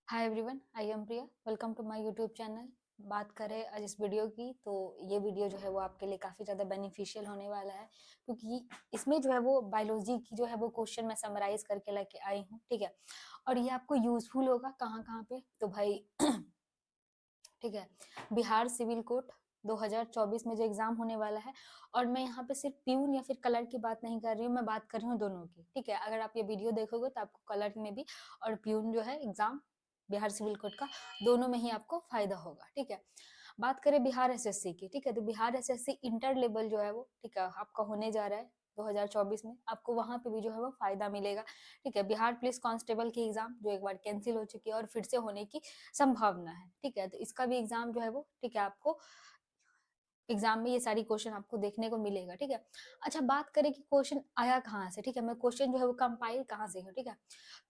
Hi everyone, I am Priya. Welcome to my YouTube channel. बात करें आज इस वीडियो की, तो ये वीडियो जो है वो आपके लिए काफ़ी ज़्यादा बेनिफिशियल होने वाला है, क्योंकि इसमें जो है वो बायोलॉजी की जो है वो क्वेश्चन मैं समराइज करके लेके आई हूँ। ठीक है, और ये आपको यूजफुल होगा कहाँ कहाँ पे, तो भाई ठीक है, बिहार सिविल कोड 2024 में जो एग्जाम होने वाला है, और मैं यहाँ पे सिर्फ प्यून या फिर कलर की बात नहीं कर रही हूँ, मैं बात कर रही हूँ दोनों की। ठीक है, अगर आप ये वीडियो देखोगे तो आपको कलर में भी और प्यून जो है एग्जाम बिहार सिविल कोड का, दोनों में ही आपको फायदा होगा। ठीक है, बात करें बिहार एसएससी की। ठीक है, तो बिहार एसएससी इंटर लेवल जो है वो, ठीक है, आपका होने जा रहा है 2024 में। आपको वहां पे भी जो है वो फायदा मिलेगा। ठीक है, बिहार पुलिस कांस्टेबल की एग्जाम जो एक बार कैंसिल हो चुकी है और फिर से होने की संभावना है। ठीक है, तो इसका भी एग्जाम जो है वो, ठीक है, आपको एग्जाम में ये सारी क्वेश्चन आपको देखने को मिलेगा। ठीक है, अच्छा बात करें कि क्वेश्चन आया कहाँ से। ठीक है, मैं क्वेश्चन जो है वो कंपाइल कहाँ से हूँ। ठीक है,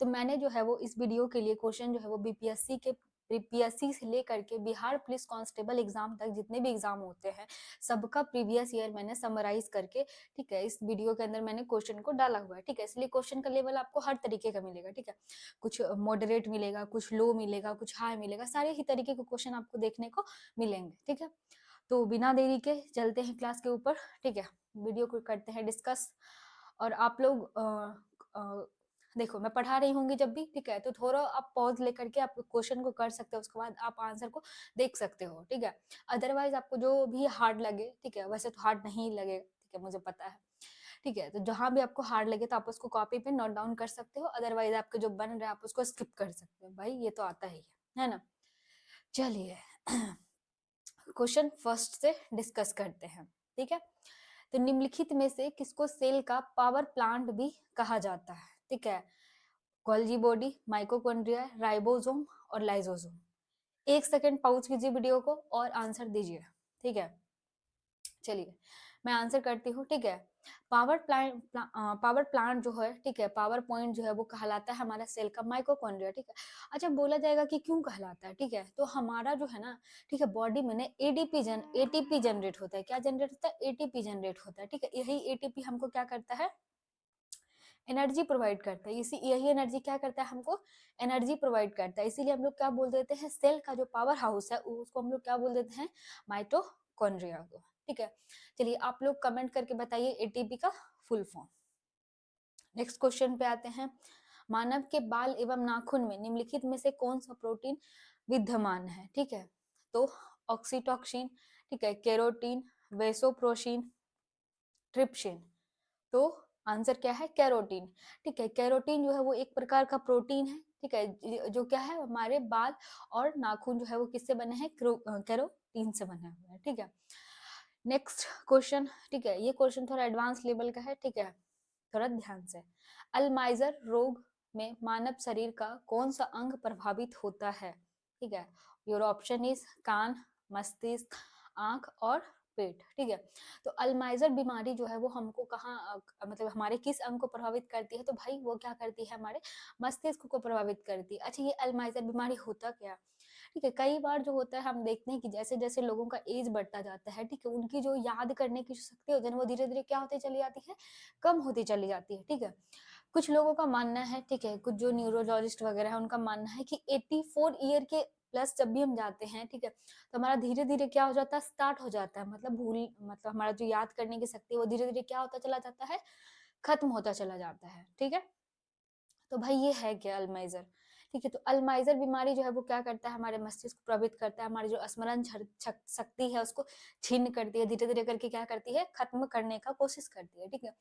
तो मैंने जो है वो इस वीडियो के लिए क्वेश्चन जो है वो बीपीएससी से लेकर के बिहार पुलिस कांस्टेबल एग्जाम तक जितने भी एग्जाम होते हैं, सबका प्रीवियस ईयर मैंने समराइज करके, ठीक है, इस वीडियो के अंदर मैंने क्वेश्चन को डाला हुआ है। ठीक है, इसलिए क्वेश्चन का लेवल आपको हर तरीके का मिलेगा। ठीक है, कुछ मॉडरेट मिलेगा, कुछ लो मिलेगा, कुछ हाई मिलेगा, सारे ही तरीके के क्वेश्चन आपको देखने को मिलेंगे। ठीक है, तो बिना देरी के चलते हैं क्लास के ऊपर। ठीक है, वीडियो को करते हैं डिस्कस। और आप लोग देखो, मैं पढ़ा रही होंगी जब भी, ठीक है, तो थोड़ा आप पॉज लेकर के आप क्वेश्चन को कर सकते हो, उसके बाद आप आंसर को देख सकते हो। ठीक है, अदरवाइज आपको जो भी हार्ड लगे, ठीक है, वैसे तो हार्ड नहीं लगेगा, ठीक है, मुझे पता है। ठीक है, तो जहां भी आपको हार्ड लगे तो आप उसको कॉपी पे नोट डाउन कर सकते हो, अदरवाइज आपके जो बन रहा है आप उसको स्किप कर सकते हो। भाई ये तो आता ही है ना। चलिए क्वेश्चन फर्स्ट से डिस्कस करते हैं। ठीक है, तो निम्नलिखित में से किसको सेल का पावर प्लांट भी कहा जाता है। ठीक है, गोल्जी बॉडी, माइटोकॉन्ड्रिया, राइबोसोम और लाइसोसोम। 1 सेकंड पॉज कीजिए वीडियो को और आंसर दीजिए। ठीक है, चलिए मैं आंसर करती हूँ। ठीक है, पावर प्लांट जो है, ठीक है, पावर पॉइंट जो है वो कहलाता है हमारा सेल का माइटोकॉन्ड्रिया। ठीक है, अच्छा बोला जाएगा कि क्यों कहलाता है। ठीक है, तो हमारा जो है ना, ठीक है, बॉडी में ना एटीपी जनरेट होता है। क्या जनरेट होता है? एटीपी जनरेट होता है। ठीक है, यही एटीपी हमको क्या करता है? एनर्जी प्रोवाइड करता है। इसी यही एनर्जी क्या करता है? हमको एनर्जी प्रोवाइड करता है। इसीलिए हम लोग क्या बोल देते हैं? सेल का जो पावर हाउस है उसको हम लोग क्या बोल देते हैं? माइटोकॉन्ड्रिया को। ठीक है, चलिए आप लोग कमेंट करके बताइए एटीपी का फुल फॉर्म। नेक्स्ट क्वेश्चन पे आते हैं। मानव के बाल एवं नाखून में निम्नलिखित में से कौन सा प्रोटीन विद्यमान है? ठीक है, तो ऑक्सीटॉक्सिन, ठीक है, केरोटीन, वेसोप्रोशीन, ट्रिप्सिन। तो आंसर क्या है? कैरोटीन। ठीक है, कैरोटीन जो है वो एक प्रकार का प्रोटीन है। ठीक है, जो क्या है, हमारे बाल और नाखून जो है वो किससे बने हैं? कैरोटीन से बने हुए हैं। ठीक है, नेक्स्ट क्वेश्चन। ठीक है, ये क्वेश्चन थोड़ा एडवांस लेवल का है। ठीक है, थोड़ा ध्यान से। अल्जाइमर रोग में मानव शरीर का कौन सा अंग प्रभावित होता है? ठीक है, योर ऑप्शन इज कान, मस्तिष्क, आंख और पेट। ठीक है, तो अल्जाइमर बीमारी जो है वो हमको कहाँ मतलब हमारे किस अंग को प्रभावित करती है? तो भाई वो क्या करती है? हमारे मस्तिष्क को प्रभावित करती है। अच्छा, ये अल्जाइमर बीमारी होता क्या? ठीक है, कई बार जो होता है हम देखते हैं कि जैसे जैसे लोगों का एज बढ़ता जाता है, ठीक है, उनकी जो याद करने की जो शक्ति होती है वो धीरे धीरे क्या होती चली जाती है? कम होती चली जाती है। ठीक है, कुछ लोगों का मानना है, ठीक है, कुछ जो न्यूरोलॉजिस्ट वगैरह है उनका मानना है कि 84 ईयर के प्लस जब भी हम जाते हैं, ठीक है, तो हमारा धीरे धीरे क्या हो जाता है? स्टार्ट हो जाता है, मतलब मतलब हमारा जो याद करने की शक्ति है वो धीरे धीरे क्या होता चला जाता है? खत्म होता चला जाता है। ठीक है, तो भाई ये है क्या? अल्जाइमर। ठीक है, तो अल्जाइमर बीमारी जो है वो क्या करता है? हमारे मस्तिष्क को प्रभावित करता है, हमारी जो स्मरण शक्ति है उसको छीन करती है, धीरे धीरे करके क्या करती है? खत्म करने का कोशिश करती है। ठीक है,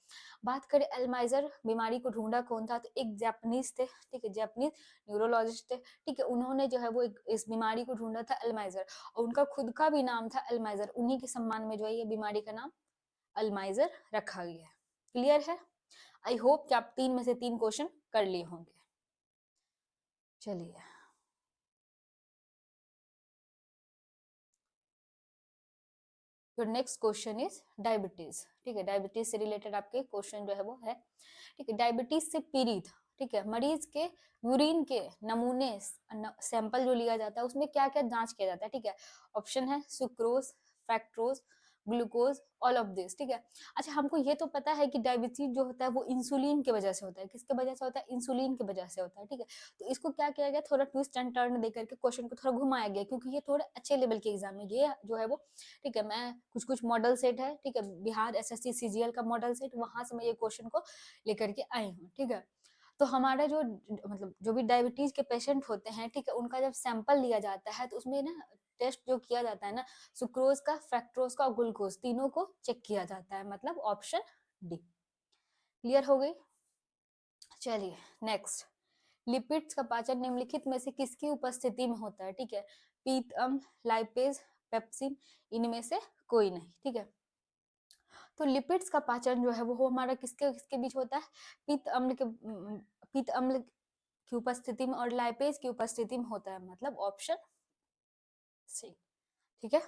बात करें अल्जाइमर बीमारी को ढूंढा कौन था? तो एक जापानीज थे। ठीक है, जापानीज न्यूरोलॉजिस्ट थे। ठीक है, उन्होंने जो है वो इस बीमारी को ढूंढा था, अल्जाइमर, और उनका खुद का भी नाम था अल्जाइमर। उन्हीं के सम्मान में जो है ये बीमारी का नाम अल्जाइमर रखा गया है। क्लियर है? आई होप कि आप 3 में से 3 क्वेश्चन कर लिए होंगे। चलिए your next question is diabetes. ठीक है, डायबिटीज से रिलेटेड आपके क्वेश्चन जो है वो है। ठीक है, डायबिटीज से पीड़ित, ठीक है, मरीज के यूरिन के नमूने सैंपल जो लिया जाता है उसमें क्या क्या जांच किया जाता है? ठीक है, ऑप्शन है sucrose, fructose, glucose, all of this, ठीक है। अच्छा हमको ये तो पता है कि डायबिटीज जो होता है वो इंसुलिन की वजह से होता है, किसके वजह से होता है, इंसुलिन की वजह से होता है, ठीक है। तो इसको क्या किया गया, थोड़ा ट्विस्ट एंड टर्न देकर के क्वेश्चन को थोड़ा घुमाया गया, क्योंकि ये थोड़ा अच्छे लेवल के एग्जाम में ये जो है वो, ठीक है, मैं कुछ मॉडल सेट है, ठीक है, बिहार एसएससी सीजीएल का मॉडल सेट, वहां से मैं ये क्वेश्चन को लेकर के आई हूँ, ठीक है। तो हमारा जो मतलब जो भी डायबिटीज के पेशेंट होते हैं, ठीक है, उनका जब सैंपल लिया जाता है तो उसमें ना टेस्ट जो किया जाता है ना, सुक्रोज का, फ्रैक्टोज का और ग्लूकोज तीनों को चेक किया जाता है, मतलब ऑप्शन डी। क्लियर हो गई। चलिए नेक्स्ट, लिपिड्स का पाचन निम्नलिखित में से किसकी उपस्थिति में होता है, ठीक है, पीत अम्ल, लाइपेज, पेप्सिन, इनमें से कोई नहीं, ठीक है। तो लिपिड्स का पाचन जो है वो हमारा किसके किसके बीच होता है, पीत अम्ल की उपस्थिति में और लाइपेज की उपस्थिति में होता है, मतलब ऑप्शन सी, ठीक है।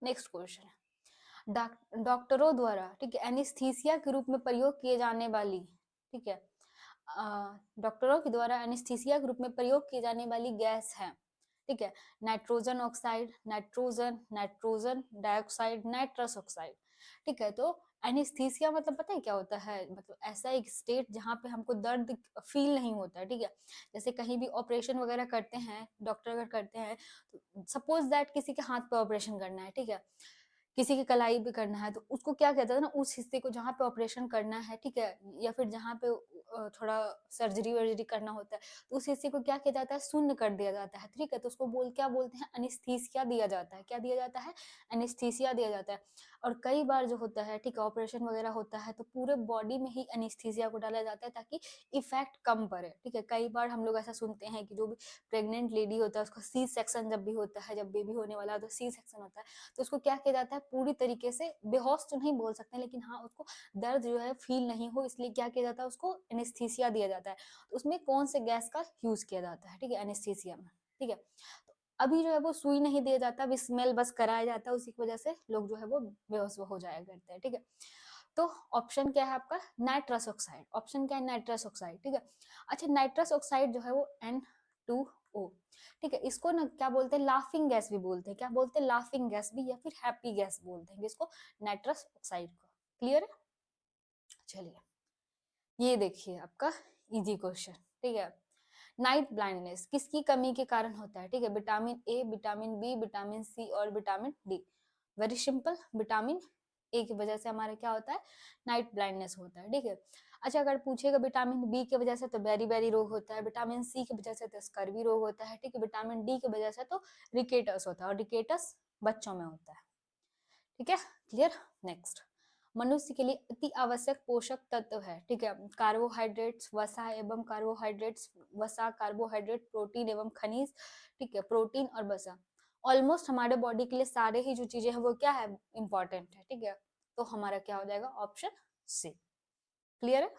नेक्स्ट क्वेश्चन है, डॉक्टरों द्वारा, ठीक है, एनेस्थीसिया के रूप में प्रयोग किए जाने वाली, ठीक है, डॉक्टरों के द्वारा एनेस्थीसिया के रूप में प्रयोग की जाने वाली गैस है, ठीक है, nitrogen oxide, nitrogen dioxide, nitrous oxide, ठीक है। तो एनेस्थीसिया मतलब पता है क्या होता है, मतलब ऐसा एक स्टेट जहाँ पे हमको दर्द फील नहीं होता है, ठीक है। जैसे कहीं भी ऑपरेशन वगैरह करते हैं, डॉक्टर अगर करते हैं, तो सपोज दैट किसी के हाथ पे ऑपरेशन करना है, ठीक है, किसी की कलाई भी करना है, तो उसको क्या कहता है ना, उस हिस्से को जहाँ पे ऑपरेशन करना है, ठीक है, या फिर जहाँ पे थोड़ा सर्जरी वर्जरी करना होता है, तो उस हिस्से को क्या किया जाता है, शून्य कर दिया जाता है, ठीक है। तो उसको क्या बोलते हैं, एनेस्थीसिया दिया जाता है, क्या दिया जाता है, एनेस्थीसिया दिया जाता है। और कई बार जो होता है, ठीक है, ऑपरेशन वगैरह होता है तो पूरे बॉडी में ही एनेस्थीसिया को डाला जाता है ताकि इफेक्ट कम पड़े, ठीक है। कई बार हम लोग ऐसा सुनते हैं कि जो भी प्रेग्नेंट लेडी होता है उसको सी सेक्शन जब भी होता है, जब बेबी होने वाला है तो सी सेक्शन होता है, तो उसको क्या किया जाता है, पूरी तरीके से बेहोश तो नहीं बोल सकते, लेकिन हाँ उसको दर्द जो है फील नहीं हो, इसलिए क्या किया जाता है, उसको एनेस्थीसिया दिया जाता है। तो उसमें कौन से गैस का यूज किया जाता है, ठीक है, एनेस्थीसिया में, ठीक है। तो अभी जो है वो सुई नहीं दिया जाता, अभी स्मेल बस कराया जाता है, उसी की वजह से लोग जो है वो बेहोश हो जाया करते हैं, ठीक है। तो ऑप्शन क्या है आपका, नाइट्रस ऑक्साइड, ऑप्शन क्या है, नाइट्रस ऑक्साइड, ठीक है। अच्छा नाइट्रस ऑक्साइड जो है वो N2O, ठीक है, इसको ना क्या बोलते हैं, लाफिंग गैस भी बोलते हैं, क्या बोलते हैं, लाफिंग गैस भी, या फिर हैप्पी गैस बोलते हैं इसको, नाइट्रस ऑक्साइड को। क्लियर है। चलिए ये देखिए आपका इजी क्वेश्चन, ठीक है, नाइट ब्लाइंडनेस किसकी कमी के कारण होता है, ठीक है, vitamin A, vitamin B, vitamin C और vitamin D. Very simple, vitamin A की वजह से हमारा क्या होता है, नाइट ब्लाइंडनेस होता है, ठीक है। अच्छा अगर पूछेगा विटामिन बी की वजह से तो बेरी बेरी रोग होता है, विटामिन सी की वजह से तो स्कर्वी रोग होता है, ठीक है, विटामिन डी की वजह से तो रिकेटस होता है, और रिकेटस बच्चों में होता है, ठीक है। क्लियर। नेक्स्ट, मनुष्य के लिए अति आवश्यक पोषक तत्व है, ठीक है, कार्बोहाइड्रेट्स, वसा एवं कार्बोहाइड्रेट्स, वसा, कार्बोहाइड्रेट, प्रोटीन एवं खनिज, ठीक है, प्रोटीन और वसा। ऑलमोस्ट हमारे बॉडी के लिए सारे ही जो चीजें हैं वो क्या है, इंपॉर्टेंट है, ठीक है। तो हमारा क्या हो जाएगा, ऑप्शन सी। क्लियर है।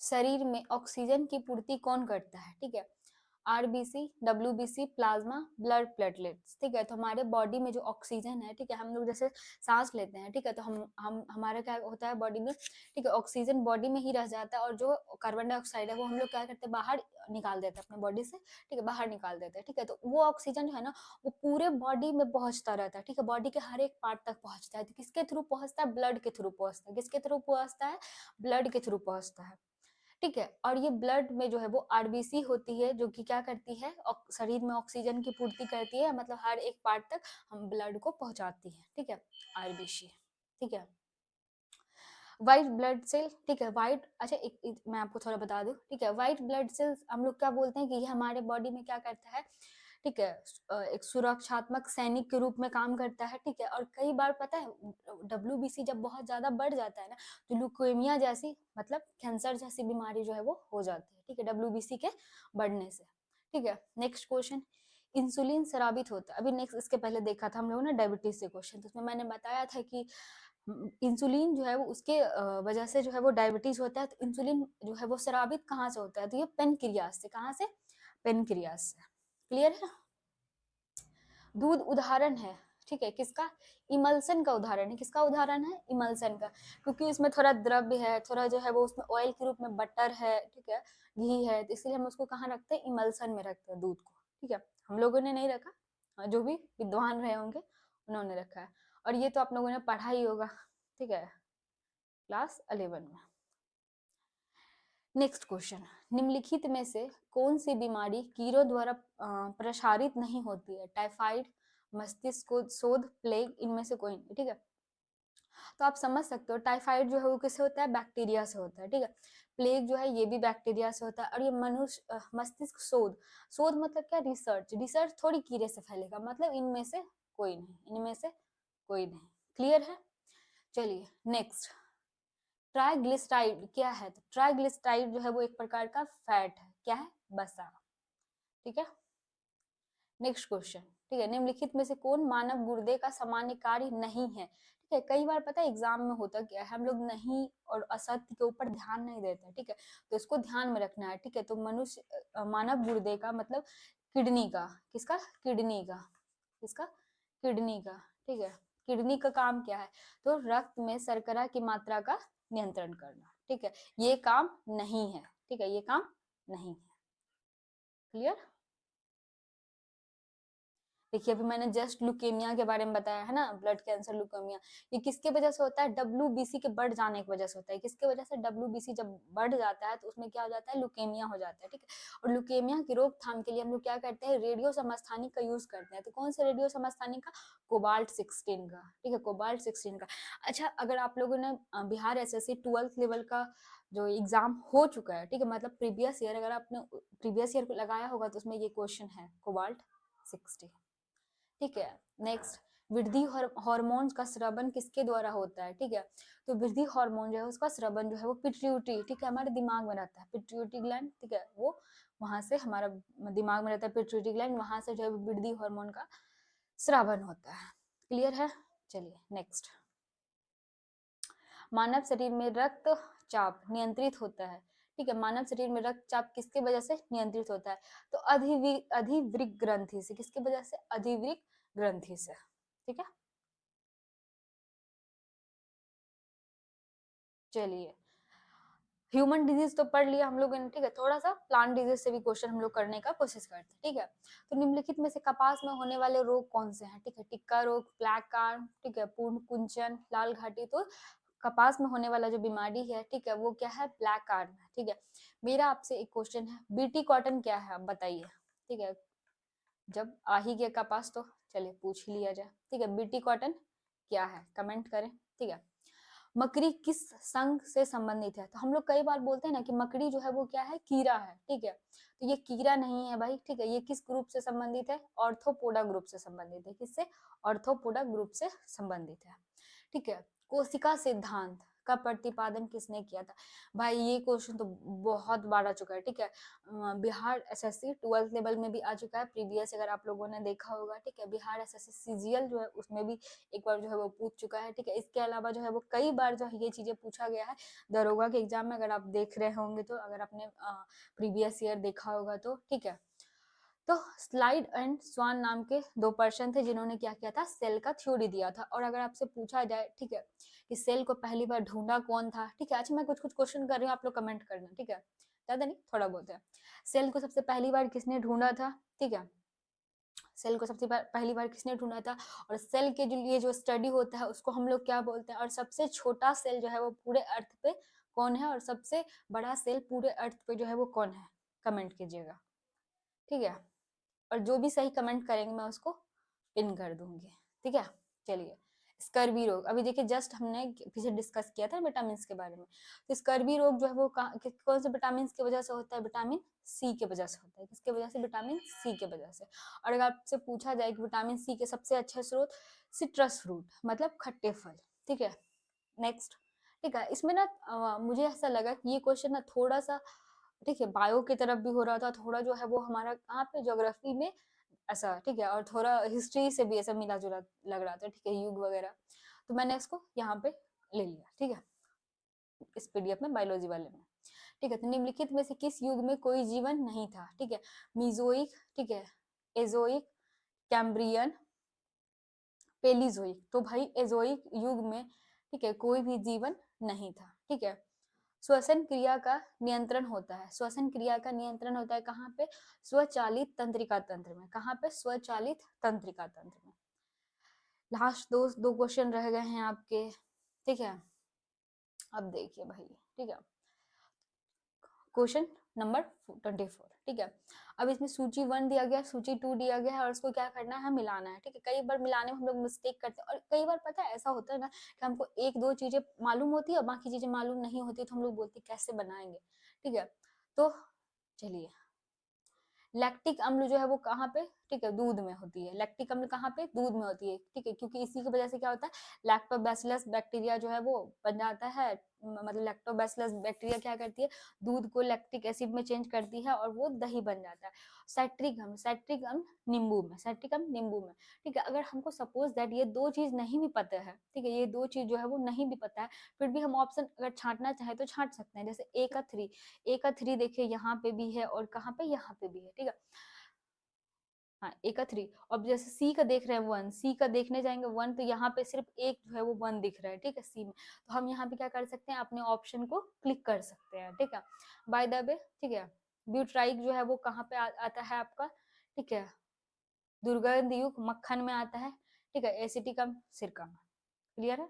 शरीर में ऑक्सीजन की पूर्ति कौन करता है, ठीक है, RBC, WBC, plasma, blood platelets, ठीक है। तो हमारे बॉडी में जो ऑक्सीजन है, ठीक है, हम लोग जैसे सांस लेते हैं, ठीक है, तो हम हमारा क्या होता है बॉडी में, ठीक है, ऑक्सीजन बॉडी में ही रह जाता है, और जो कार्बन डाइऑक्साइड है वो हम लोग क्या करते हैं, बाहर निकाल देते हैं अपने बॉडी से, ठीक है, बाहर निकाल देते हैं, ठीक है। तो वो ऑक्सीजन जो है ना वो पूरे बॉडी में पहुंचता रहता है, ठीक है, बॉडी के हर एक पार्ट तक पहुंचता है। तो किसके थ्रू पहुंचता है, ब्लड के थ्रू पहुंचता है, किसके थ्रू पहुंचता है, ब्लड के थ्रू पहुंचता है, ठीक है। और ये ब्लड में जो है वो आरबीसी होती है जो कि क्या करती है, शरीर में ऑक्सीजन की पूर्ति करती है, मतलब हर एक पार्ट तक हम ब्लड को पहुंचाती है, ठीक है, आरबीसी, ठीक है। व्हाइट ब्लड सेल, ठीक है, व्हाइट, अच्छा मैं आपको थोड़ा बता दूं, ठीक है, व्हाइट ब्लड सेल्स हम लोग क्या बोलते हैं कि ये हमारे बॉडी में क्या करता है, ठीक है, एक सुरक्षात्मक सैनिक के रूप में काम करता है, ठीक है। और कई बार पता है डब्ल्यूबीसी जब बहुत ज्यादा बढ़ जाता है ना, तो ल्यूकेमिया जैसी मतलब कैंसर जैसी बीमारी जो है वो हो जाती है, ठीक है, डब्ल्यूबीसी के बढ़ने से, ठीक है। नेक्स्ट क्वेश्चन, इंसुलिन स्रावित होता है, अभी नेक्स्ट इसके पहले देखा था हम लोगों ने डायबिटीज से क्वेश्चन, तो उसमें मैंने बताया था कि इंसुलिन जो है वो उसके वजह से जो है वो डायबिटीज होता है, तो इंसुलिन जो है वो स्रावित कहाँ से होता है, तो ये पेनक्रियास से, कहाँ से, पेनक्रियास से। क्लियर है। दूध उदाहरण है, ठीक है, किसका? इमल्सन का उदाहरण है। किसका उदाहरण है? इमल्सन का, क्योंकि इसमें थोड़ा द्रव्य है, थोड़ा जो है वो उसमें ऑयल के रूप में बटर है, ठीक है, घी है, तो इसलिए हम उसको कहाँ रखते हैं? इमल्सन में रखते हैं दूध को, ठीक है। हम लोगों ने नहीं रखा, जो भी विद्वान रहे होंगे उन्होंने रखा है। और ये तो आप लोगों ने पढ़ा ही होगा, ठीक है, क्लास 11 में। नेक्स्ट क्वेश्चन, निम्नलिखित में से कौन सी बीमारी कीड़ों द्वारा प्रसारित नहीं होती है? टाइफाइड, मस्तिष्क शोध, प्लेग, इनमें से कोई नहीं, ठीक है। तो आप समझ सकते हो टाइफाइड जो है वो किससे होता है? बैक्टीरिया से होता है, ठीक है। प्लेग जो है ये भी बैक्टीरिया से होता है। और ये मनुष्य मस्तिष्क शोध, शोध मतलब क्या? रिसर्च, रिसर्च थोड़ी कीड़े से फैलेगा, मतलब इनमें से कोई नहीं, इनमें से कोई नहीं। क्लियर है? चलिए नेक्स्ट, ट्राइग्लिसराइड क्या है? तो ट्राइग्लिसराइड जो है वो एक प्रकार का फैट है। क्या है? वसा, ठीक है। नेक्स्ट क्वेश्चन, ठीक है, निम्नलिखित में से कौन मानव गुर्दे का सामान्य कार्य नहीं है? ठीक है, कई बार पता है एग्जाम में होता क्या है, हम लोग नहीं और असत्य के ऊपर ध्यान नहीं देते, ठीक है, तो इसको ध्यान में रखना है, ठीक है। तो मनुष्य मानव गुर्दे का मतलब किडनी का, किसका? किडनी का, किसका? किडनी का, ठीक है। किडनी का काम क्या है? तो रक्त में शर्करा की मात्रा का नियंत्रण करना, ठीक है। ये काम नहीं है, ठीक है, ये काम नहीं है। क्लियर? देखिए अभी मैंने जस्ट लुकेमिया के बारे में बताया है ना, ब्लड कैंसर लुकेमिया, ये किसके वजह से होता है? डब्ल्यूबीसी के बढ़ जाने की वजह से होता है। किसके वजह से? डब्ल्यूबीसी जब बढ़ जाता है तो उसमें क्या हो जाता है? लुकेमिया हो जाता है, ठीक है। और लुकेमिया की रोकथाम के लिए हम लोग क्या करते हैं? रेडियो समस्थानिक का यूज करते हैं। तो कौन सा रेडियो समस्थानिक का? कोबाल्ट 16 का, ठीक है, कोबाल्ट 16 का। अच्छा, अगर आप लोगों ने बिहार एसएससी 12th लेवल का जो एग्जाम हो चुका है, ठीक है, मतलब प्रीवियस ईयर, अगर आपने प्रीवियस ईयर को लगाया होगा तो उसमें ये क्वेश्चन है कोबाल्ट 60, ठीक है। नेक्स्ट, वृद्धि हार्मोन का स्रवन किसके द्वारा होता है? ठीक है, तो वृद्धि हार्मोन जो है उसका स्रवन जो है वो पिट्यूटरी, ठीक है, हमारे दिमाग में रहता है, पिट्यूटरी ग्लैंड, ठीक है, वो वहां से हमारा दिमाग में रहता है पिट्यूटरी ग्लैंड, वहां से जो है वृद्धि हार्मोन का स्रावन होता है। क्लियर है? चलिए नेक्स्ट, मानव शरीर में रक्तचाप नियंत्रित होता है, ठीक है, मानव शरीर में रक्तचाप किसके वजह से नियंत्रित होता है? तो अधिवृक्क ग्रंथि से। किसकी वजह से? अधिवृक्क ग्रंथि से, ठीक है। चलिए, ह्यूमन डिजीज तो पढ़ लिया हम लोगों ने, ठीक है, थोड़ा सा प्लांट डिजीज से भी क्वेश्चन हम लोग करने का कोशिश करते हैं, ठीक है। तो निम्नलिखित में से कपास में होने वाले रोग कौन से हैं? ठीक है, टिक्का रोग, ब्लैक कार्ड, ठीक है, पूर्ण कुंचन, लाल घाटी। तो कपास में होने वाला जो बीमारी है, ठीक है, वो क्या है? ब्लैक कार्ड में, ठीक है। मेरा आपसे एक क्वेश्चन है, बीटी कॉटन क्या है? आप बताइए, ठीक है, जब आ ही गया कपास तो चलिए पूछ ही लिया जाए, ठीक है, बीटी कॉटन क्या है? कमेंट करें, ठीक है। मकड़ी किस संघ से संबंधित है? तो हम लोग कई बार बोलते हैं ना कि मकड़ी जो है वो क्या है? कीड़ा है, ठीक है, तो ये कीड़ा नहीं है भाई, ठीक है, ये किस ग्रुप से संबंधित है? ऑर्थोपोडा ग्रुप से संबंधित है। किससे? ऑर्थोपोडा ग्रुप से संबंधित है, ठीक है। कोशिका सिद्धांत का प्रतिपादन किसने किया था? भाई ये क्वेश्चन तो बहुत बार आ चुका है, ठीक है, बिहार एसएससी 12th लेवल में भी आ चुका है प्रीवियस, अगर आप लोगों ने देखा होगा, ठीक है। बिहार एसएससी सीजीएल जो है उसमें भी एक बार जो है वो पूछ चुका है, ठीक है। इसके अलावा जो है वो कई बार जो है ये चीजें पूछा गया है दरोगा के एग्जाम में, अगर आप देख रहे होंगे तो, अगर आपने प्रीवियस ईयर देखा होगा तो, ठीक है। तो स्लाइड एंड स्वान नाम के दो पर्सन थे जिन्होंने क्या किया था? सेल का थ्योरी दिया था। और अगर आपसे पूछा जाए, ठीक है, कि सेल को पहली बार ढूंढा कौन था, ठीक है, अच्छा मैं कुछ कुछ क्वेश्चन कर रही हूँ, आप लोग कमेंट करना, ठीक है, ज्यादा नहीं थोड़ा बहुत है। सेल को सबसे पहली बार किसने ढूंढा था? ठीक है, सेल को सबसे पहली बार किसने ढूंढा था? और सेल के जो लिए जो स्टडी होता है उसको हम लोग क्या बोलते हैं? और सबसे छोटा सेल जो है वो पूरे अर्थ पे कौन है? और सबसे बड़ा सेल पूरे अर्थ पे जो है वो कौन है? कमेंट कीजिएगा, ठीक है। और जो भी सही कमेंट करेंगे मैं उसको पिन कर दूंगी, ठीक है। चलिए, स्कर्वी रोग, अभी देखिए जस्ट हमने पीछे डिस्कस किया था विटामिन के बारे में। तो स्कर्वी रोग जो है वो कौन से विटामिन की वजह से होता है? विटामिन सी के वजह से होता है। किसके वजह से? विटामिन सी के वजह से। और अगर आपसे पूछा जाए कि विटामिन सी के सबसे अच्छे स्रोत, सिट्रस फ्रूट मतलब खट्टे फल, ठीक है। नेक्स्ट, ठीक है, इसमें ना मुझे ऐसा लगा कि ये क्वेश्चन ना थोड़ा सा, ठीक है, बायो की तरफ भी हो रहा था, थोड़ा जो है वो हमारा कहाँ पे ज्योग्राफी में ऐसा, ठीक है, और थोड़ा हिस्ट्री से भी ऐसा मिला जुला लग रहा था, ठीक है, युग वगैरह। तो मैंने इसको यहाँ पे ले लिया, ठीक है, इस पीडीएफ में बायोलॉजी वाले में, ठीक है। तो निम्नलिखित में से किस युग में कोई जीवन नहीं था? ठीक है, मीजोइक, ठीक है, एजोइक, कैम्ब्रियन, पेलीजोइक। तो भाई एजोइक युग में, ठीक है, कोई भी जीवन नहीं था, ठीक है। श्वसन क्रिया का नियंत्रण होता है, श्वसन क्रिया का नियंत्रण होता है कहाँ पे? स्वचालित तंत्रिका तंत्र में। कहाँ पे? स्वचालित तंत्रिका तंत्र में। लास्ट दो क्वेश्चन रह गए हैं आपके, ठीक है। अब देखिए भाई, ठीक है, क्वेश्चन नंबर 24, ठीक है। अब इसमें सूची 1 दिया गया, सूची 2 दिया गया है, और इसको क्या करना है? मिलाना है, ठीक है। कई बार मिलाने में हम लोग मिस्टेक करते हैं, और कई बार पता है ऐसा होता है ना कि हमको एक दो चीजें मालूम होती है और बाकी चीजें मालूम नहीं होती, तो हम लोग बोलते कैसे बनाएंगे, ठीक है। तो चलिए, लैक्टिक अम्ल जो है वो कहाँ पे? ठीक है, दूध में होती है। लैक्टिक अम्ल कहाँ पे? दूध में होती है, ठीक है, क्योंकि इसी की वजह से क्या होता है, लैक्टोबैसिलस बैक्टीरिया जो है वो बन जाता है। मतलब लैक्टोबैसिलस बैक्टीरिया क्या करती है? दूध को लैक्टिक एसिड में चेंज करती है और वो दही बन जाता है। सैट्रिक अम्ल नींबू में, सैट्रिक अम्ल नींबू में, ठीक है। अगर हमको सपोज दैट ये दो चीज नहीं भी पता है, ठीक है, ये दो चीज जो है वो नहीं भी पता है, फिर भी हम ऑप्शन अगर छांटना चाहे तो छांट सकते हैं। जैसे ए का थ्री देखिए यहाँ पे भी है और कहाँ पे? यहाँ पे भी है, ठीक है। हाँ, ए का 3। अब जैसे सी का देख रहे हैं 1, सी का देखने जाएंगे 1, तो यहाँ पे सिर्फ एक जो है वो 1 दिख रहा है, ठीक है, सी में। तो हम यहाँ पे क्या कर सकते हैं? अपने ऑप्शन को क्लिक कर सकते हैं, ठीक है। बाय द वे, ठीक है, ब्यूट्राइक जो है वो कहाँ पे आता है आपका? ठीक है, दुर्गंध युक्त मक्खन में आता है, ठीक है, एसिटिकम सिरका में। क्लियर है?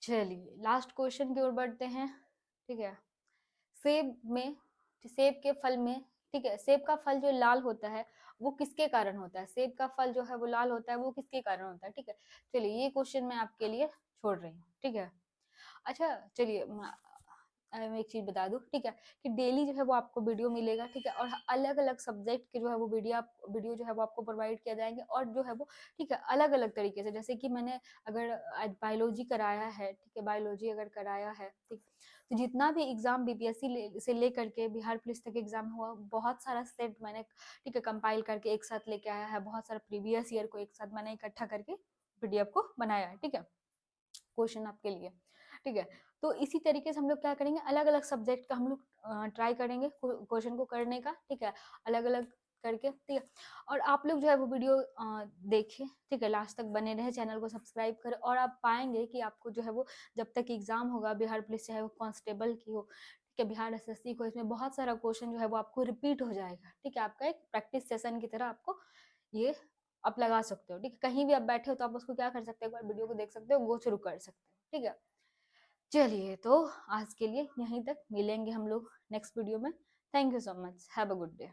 चलिए लास्ट क्वेश्चन की ओर बढ़ते हैं, ठीक है। सेब में, सेब के फल में, ठीक है, सेब का फल जो लाल होता है वो किसके कारण होता है? सेब का फल जो है वो लाल होता है, वो किसके कारण होता है? ठीक है, चलिए ये क्वेश्चन मैं आपके लिए छोड़ रही हूँ, ठीक है। अच्छा चलिए, मैं एक चीज बता दूं, ठीक है, कि डेली जो है वो आपको वीडियो मिलेगा, ठीक है, और अलग अलग सब्जेक्ट के जो है वो वीडियो जो है वो आपको प्रोवाइड किया जाएंगे, और जो है वो, ठीक है, अलग अलग तरीके से। जैसे कि मैंने अगर आज बायोलॉजी कराया है, ठीक है, बायोलॉजी अगर कराया है, ठीक, तो जितना भी एग्जाम बीपीएससी से लेकर के बिहार पुलिस तक एग्जाम हुआ, बहुत सारा सेट मैंने, ठीक है, कंपाइल करके एक साथ लेके आया है, बहुत सारा प्रीवियस ईयर को एक साथ मैंने इकट्ठा करके पीडीएफ को बनाया है, ठीक है, क्वेश्चन आपके लिए, ठीक है। तो इसी तरीके से हम लोग क्या करेंगे, अलग अलग सब्जेक्ट का हम लोग ट्राई करेंगे क्वेश्चन को करने का, ठीक है, अलग अलग करके, ठीक है। और आप लोग जो है वो वीडियो देखें, ठीक है, लास्ट तक बने रहे, चैनल को सब्सक्राइब करें, और आप पाएंगे कि आपको जो है वो जब तक एग्जाम होगा बिहार पुलिस चाहे वो कांस्टेबल की हो, ठीक है, बिहार एसएससी को, इसमें बहुत सारा क्वेश्चन जो है वो आपको रिपीट हो जाएगा, ठीक है, आपका एक प्रैक्टिस सेशन की तरह आपको ये आप लगा सकते हो, ठीक है। कहीं भी आप बैठे हो तो आप उसको क्या कर सकते हो, एक बार वीडियो को देख सकते हो, गो थ्रू कर सकते हो, ठीक है। चलिए तो आज के लिए यहीं तक, मिलेंगे हम लोग नेक्स्ट वीडियो में। Thank you so much, have a good day.